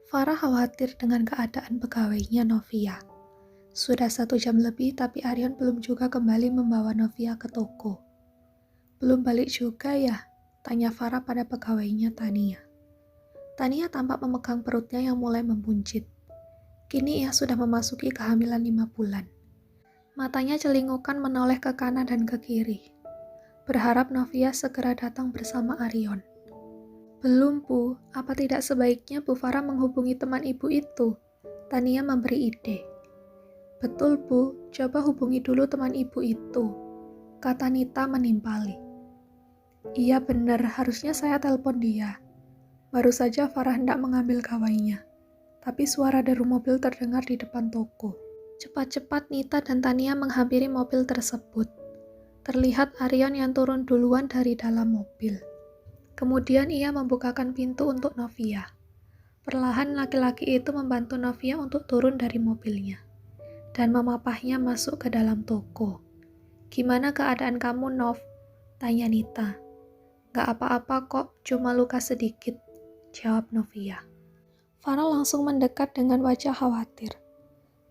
Farah khawatir dengan keadaan pegawainya Novia. Sudah 1 jam lebih tapi Aryon belum juga kembali membawa Novia ke toko. Belum balik juga ya? Tanya Farah pada pegawainya Tania. Tania tampak memegang perutnya yang mulai membuncit. Kini ia sudah memasuki kehamilan 5 bulan. Matanya celingukan menoleh ke kanan dan ke kiri. Berharap Novia segera datang bersama Aryon. Belum, Bu. Apa tidak sebaiknya Bu Farah menghubungi teman ibu itu? Tania memberi ide. Betul, Bu. Coba hubungi dulu teman ibu itu, kata Nita menimpali. Iya benar, harusnya saya telepon dia. Baru saja Farah hendak mengambil gawainya. Tapi suara deru mobil terdengar di depan toko. Cepat-cepat Nita dan Tania menghampiri mobil tersebut. Terlihat Aryon yang turun duluan dari dalam mobil. Kemudian ia membukakan pintu untuk Novia. Perlahan laki-laki itu membantu Novia untuk turun dari mobilnya dan memapahnya masuk ke dalam toko. Gimana keadaan kamu, Nov? Tanya Nita. Gak apa-apa kok, cuma luka sedikit, jawab Novia. Farah langsung mendekat dengan wajah khawatir.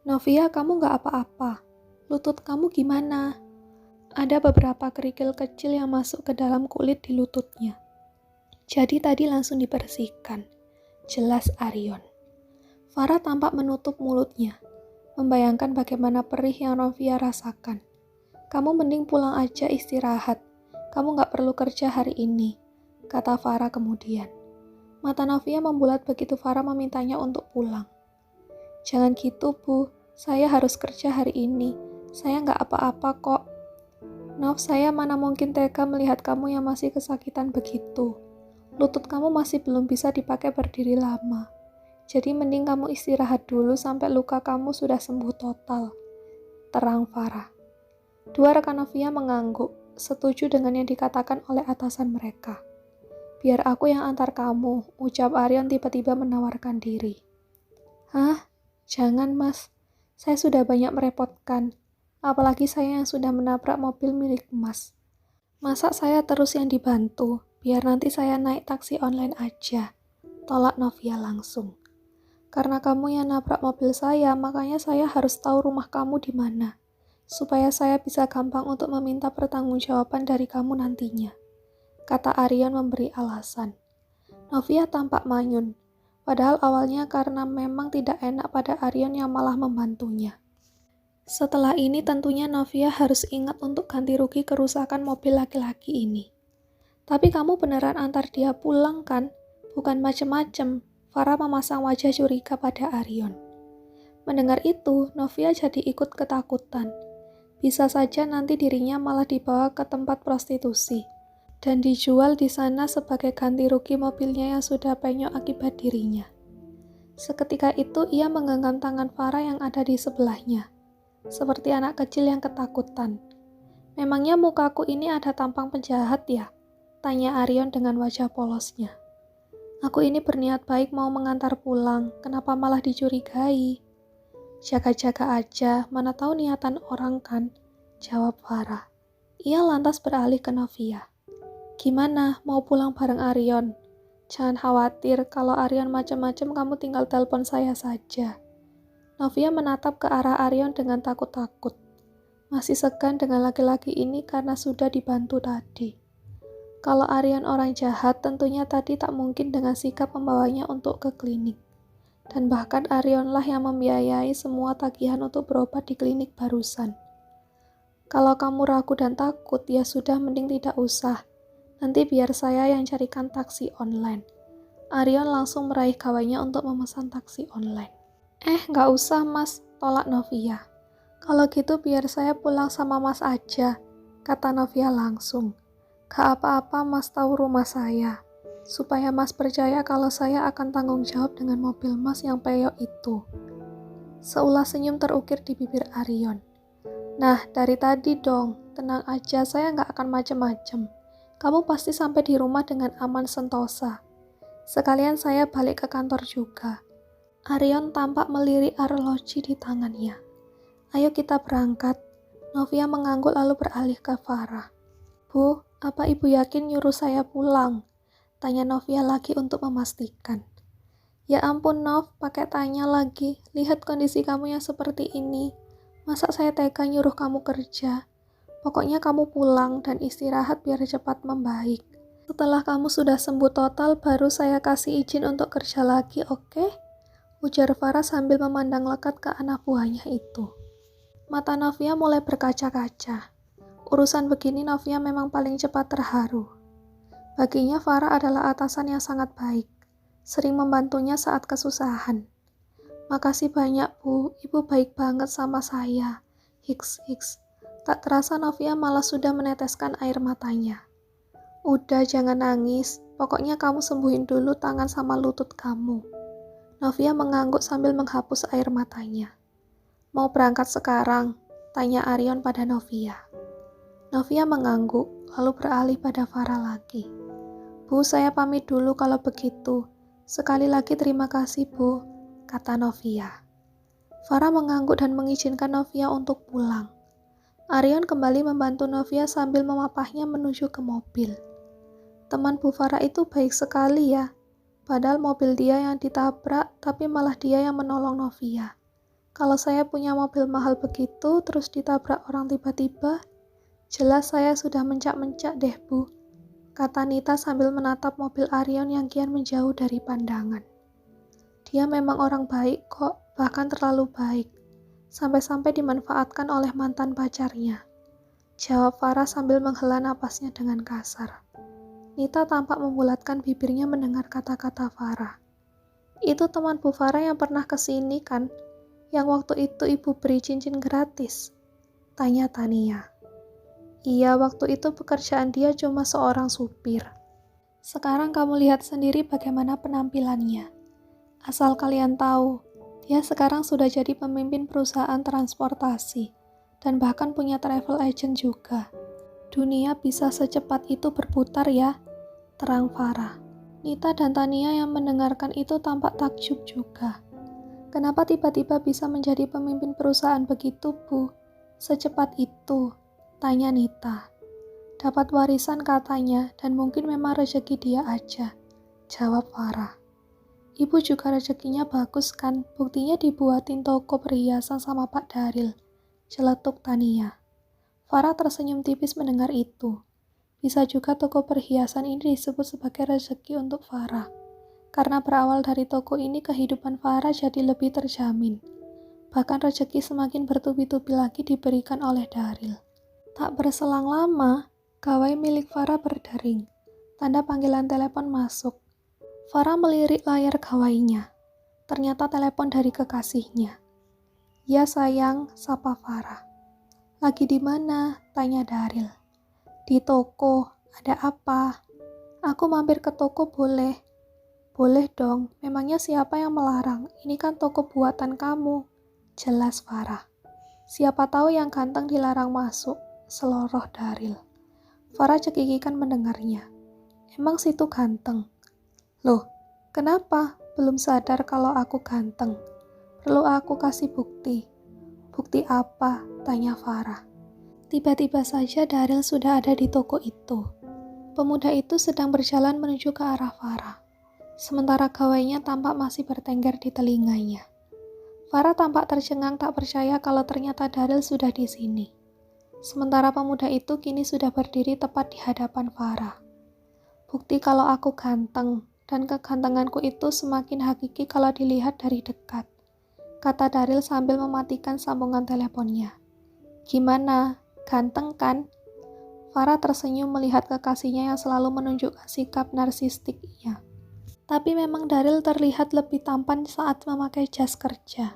Novia, kamu gak apa-apa. Lutut kamu gimana? Ada beberapa kerikil kecil yang masuk ke dalam kulit di lututnya. Jadi tadi langsung dibersihkan, jelas Aryon. Farah tampak menutup mulutnya, membayangkan bagaimana perih yang Novia rasakan. Kamu mending pulang aja istirahat, kamu gak perlu kerja hari ini, kata Farah kemudian. Mata Novia membulat begitu Farah memintanya untuk pulang. Jangan gitu, Bu, saya harus kerja hari ini, saya gak apa-apa kok. Nov, saya mana mungkin tega melihat kamu yang masih kesakitan begitu. Lutut kamu masih belum bisa dipakai berdiri lama. Jadi mending kamu istirahat dulu sampai luka kamu sudah sembuh total. Terang Farah. Dua rekan Novia mengangguk, setuju dengan yang dikatakan oleh atasan mereka. Biar aku yang antar kamu, ucap Aryon tiba-tiba menawarkan diri. Hah? Jangan mas, saya sudah banyak merepotkan. Apalagi saya yang sudah menabrak mobil milik mas. Masa saya terus yang dibantu? Biar nanti saya naik taksi online aja, tolak Novia langsung. Karena kamu yang nabrak mobil saya, makanya saya harus tahu rumah kamu di mana, supaya saya bisa gampang untuk meminta pertanggungjawaban dari kamu nantinya, kata Aryon memberi alasan. Novia tampak manyun, padahal awalnya karena memang tidak enak pada Aryon yang malah membantunya. Setelah ini tentunya Novia harus ingat untuk ganti rugi kerusakan mobil laki-laki ini. Tapi kamu beneran antar dia pulang kan? Bukan macem-macem. Farah memasang wajah curiga pada Aryon. Mendengar itu, Novia jadi ikut ketakutan. Bisa saja nanti dirinya malah dibawa ke tempat prostitusi dan dijual di sana sebagai ganti rugi mobilnya yang sudah penyok akibat dirinya. Seketika itu ia menggenggam tangan Farah yang ada di sebelahnya, seperti anak kecil yang ketakutan. Memangnya mukaku ini ada tampang penjahat ya? Tanya Aryon dengan wajah polosnya. Aku ini berniat baik mau mengantar pulang, kenapa malah dicurigai? Jaga-jaga aja, mana tahu niatan orang kan, jawab Farah. Ia lantas beralih ke Novia. Gimana, mau pulang bareng Aryon? Jangan khawatir, kalau Aryon macam-macam kamu tinggal telepon saya saja. Novia menatap ke arah Aryon dengan takut-takut. Masih segan dengan laki-laki ini karena sudah dibantu tadi. Kalau Aryon orang jahat, tentunya tadi tak mungkin dengan sikap membawanya untuk ke klinik. Dan bahkan Aryonlah yang membiayai semua tagihan untuk berobat di klinik barusan. Kalau kamu ragu dan takut, ya sudah mending tidak usah. Nanti biar saya yang carikan taksi online. Aryon langsung meraih gawainya untuk memesan taksi online. Nggak usah mas, tolak Novia. Kalau gitu biar saya pulang sama mas aja, kata Novia langsung. Gak apa-apa mas tahu rumah saya. supaya Mas percaya kalau saya akan tanggung jawab dengan mobil Mas yang peyok itu. Seulas senyum terukir di bibir Arion. Nah, dari tadi dong, tenang aja, saya nggak akan macem-macem. Kamu pasti sampai di rumah dengan aman sentosa. Sekalian saya balik ke kantor juga. Arion tampak melirik arloji di tangannya. Ayo kita berangkat. Novia mengangguk lalu beralih ke Farah. Bu, apa ibu yakin nyuruh saya pulang? Tanya Novia lagi untuk memastikan. Ya ampun Nov, pakai tanya lagi. Lihat kondisi kamu yang seperti ini. Masa saya tega nyuruh kamu kerja? Pokoknya kamu pulang dan istirahat biar cepat membaik. Setelah kamu sudah sembuh total, baru saya kasih izin untuk kerja lagi, oke? Ujar Farah sambil memandang lekat ke anak buahnya itu. Mata Novia mulai berkaca-kaca. Urusan begini Novia memang paling cepat terharu. Baginya Farah adalah atasan yang sangat baik. Sering membantunya saat kesusahan. Makasih banyak Bu, Ibu baik banget sama saya. Hiks. Tak terasa Novia malah sudah meneteskan air matanya. Udah jangan nangis, pokoknya kamu sembuhin dulu tangan sama lutut kamu. Novia mengangguk sambil menghapus air matanya. Mau berangkat sekarang? Tanya Arion pada Novia. Novia mengangguk, lalu beralih pada Farah lagi. Bu, saya pamit dulu kalau begitu. Sekali lagi terima kasih Bu, kata Novia. Farah mengangguk dan mengizinkan Novia untuk pulang. Arion kembali membantu Novia sambil memapahnya menuju ke mobil. Teman Bu Farah itu baik sekali ya. Padahal mobil dia yang ditabrak, tapi malah dia yang menolong Novia. Kalau saya punya mobil mahal begitu, terus ditabrak orang tiba-tiba, jelas saya sudah mencak-mencak deh Bu, kata Nita sambil menatap mobil Arion yang kian menjauh dari pandangan. Dia memang orang baik kok, bahkan terlalu baik. Sampai-sampai dimanfaatkan oleh mantan pacarnya. Jawab Farah sambil menghela napasnya dengan kasar. Nita tampak membulatkan bibirnya mendengar kata-kata Farah. Itu teman Bu Farah yang pernah kesini kan? Yang waktu itu ibu beri cincin gratis? Tanya Tania. Iya, waktu itu pekerjaan dia cuma seorang supir. Sekarang kamu lihat sendiri bagaimana penampilannya. Asal kalian tahu, dia sekarang sudah jadi pemimpin perusahaan transportasi, dan bahkan punya travel agent juga. Dunia bisa secepat itu berputar ya, terang Farah. Nita dan Tania yang mendengarkan itu tampak takjub juga. Kenapa tiba-tiba bisa menjadi pemimpin perusahaan begitu, Bu? Secepat itu, tanya Nita. Dapat warisan katanya, dan mungkin memang rezeki dia aja, jawab Farah. Ibu juga rezekinya bagus kan, buktinya dibuatin toko perhiasan sama Pak Daril, celetuk Tania. Farah tersenyum tipis mendengar itu. Bisa juga toko perhiasan ini disebut sebagai rezeki untuk Farah. Karena berawal dari toko ini, kehidupan Farah jadi lebih terjamin. Bahkan rezeki semakin bertubi-tubi lagi diberikan oleh Daril. Tak berselang lama, gawai milik Farah berdering. Tanda panggilan telepon masuk. Farah melirik layar gawainya. Ternyata telepon dari kekasihnya. Ya sayang, sapa Farah. Lagi di mana? Tanya Daril. Di toko, ada apa? Aku mampir ke toko boleh? Boleh dong, memangnya siapa yang melarang? Ini kan toko buatan kamu. Jelas Farah. Siapa tahu yang ganteng dilarang masuk, seloroh Daril. Farah cekikikan mendengarnya. Emang situ ganteng? Loh, kenapa? Belum sadar kalau aku ganteng. Perlu aku kasih bukti. Bukti apa? Tanya Farah. Tiba-tiba saja Daril sudah ada di toko itu. Pemuda itu sedang berjalan menuju ke arah Farah. Sementara gawainya tampak masih bertengger di telinganya. Farah tampak tercengang tak percaya kalau ternyata Daril sudah di sini. Sementara pemuda itu kini sudah berdiri tepat di hadapan Farah. Bukti kalau aku ganteng, dan kegantenganku itu semakin hakiki kalau dilihat dari dekat, kata Daril sambil mematikan sambungan teleponnya. Gimana? Ganteng kan? Farah tersenyum melihat kekasihnya yang selalu menunjukkan sikap narsistiknya. Tapi memang Daril terlihat lebih tampan saat memakai jas kerja.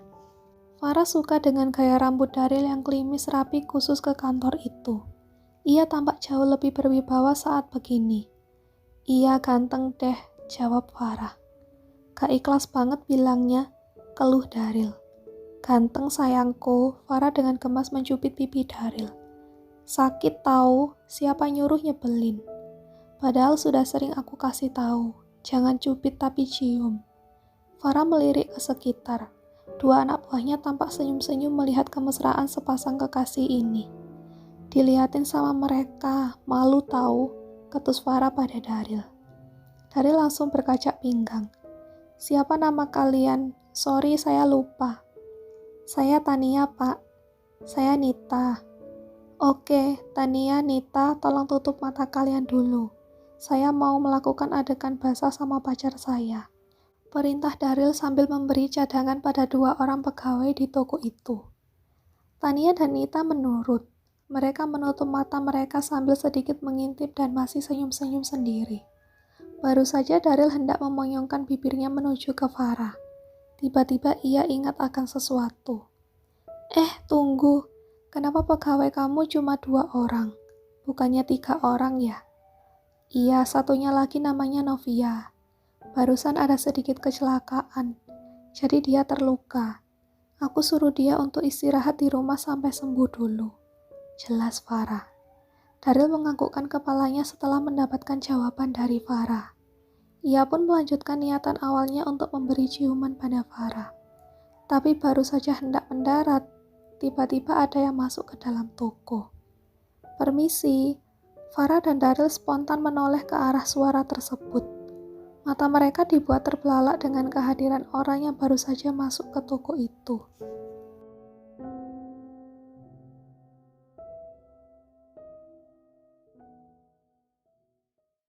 Farah suka dengan gaya rambut Daril yang klimis rapi khusus ke kantor itu. Ia tampak jauh lebih berwibawa saat begini. Iya ganteng deh, jawab Farah. Gak ikhlas banget bilangnya, keluh Daryl. Ganteng sayangku, Farah dengan gemas mencubit pipi Daryl. Sakit tahu, siapa nyuruh nyebelin. Padahal sudah sering aku kasih tahu, jangan cubit tapi cium. Farah melirik ke sekitar. Dua anak buahnya tampak senyum-senyum melihat kemesraan sepasang kekasih ini. Dilihatin sama mereka, malu tahu, ketus Farah pada Daryl. Daryl langsung berkacak pinggang. Siapa nama kalian? Sorry, saya lupa. Saya Tania, Pak. Saya Nita. Oke, Tania, Nita, tolong tutup mata kalian dulu. Saya mau melakukan adegan basah sama pacar saya. Perintah Daryl sambil memberi cadangan pada dua orang pegawai di toko itu. Tania dan Nita menurut. Mereka menutup mata mereka sambil sedikit mengintip dan masih senyum-senyum sendiri. Baru saja Daryl hendak memonyongkan bibirnya menuju ke Farah. Tiba-tiba ia ingat akan sesuatu. Tunggu. Kenapa pegawai kamu cuma 2 orang? Bukannya 3 orang ya? Iya, satunya lagi namanya Novia. Barusan ada sedikit kecelakaan, jadi dia terluka. Aku suruh dia untuk istirahat di rumah sampai sembuh dulu. Jelas Farah. Daryl menganggukkan kepalanya setelah mendapatkan jawaban dari Farah. Ia pun melanjutkan niatan awalnya untuk memberi ciuman pada Farah. Tapi baru saja hendak mendarat, tiba-tiba ada yang masuk ke dalam toko. Permisi, Farah dan Daryl spontan menoleh ke arah suara tersebut. Mata mereka dibuat terbelalak dengan kehadiran orang yang baru saja masuk ke toko itu.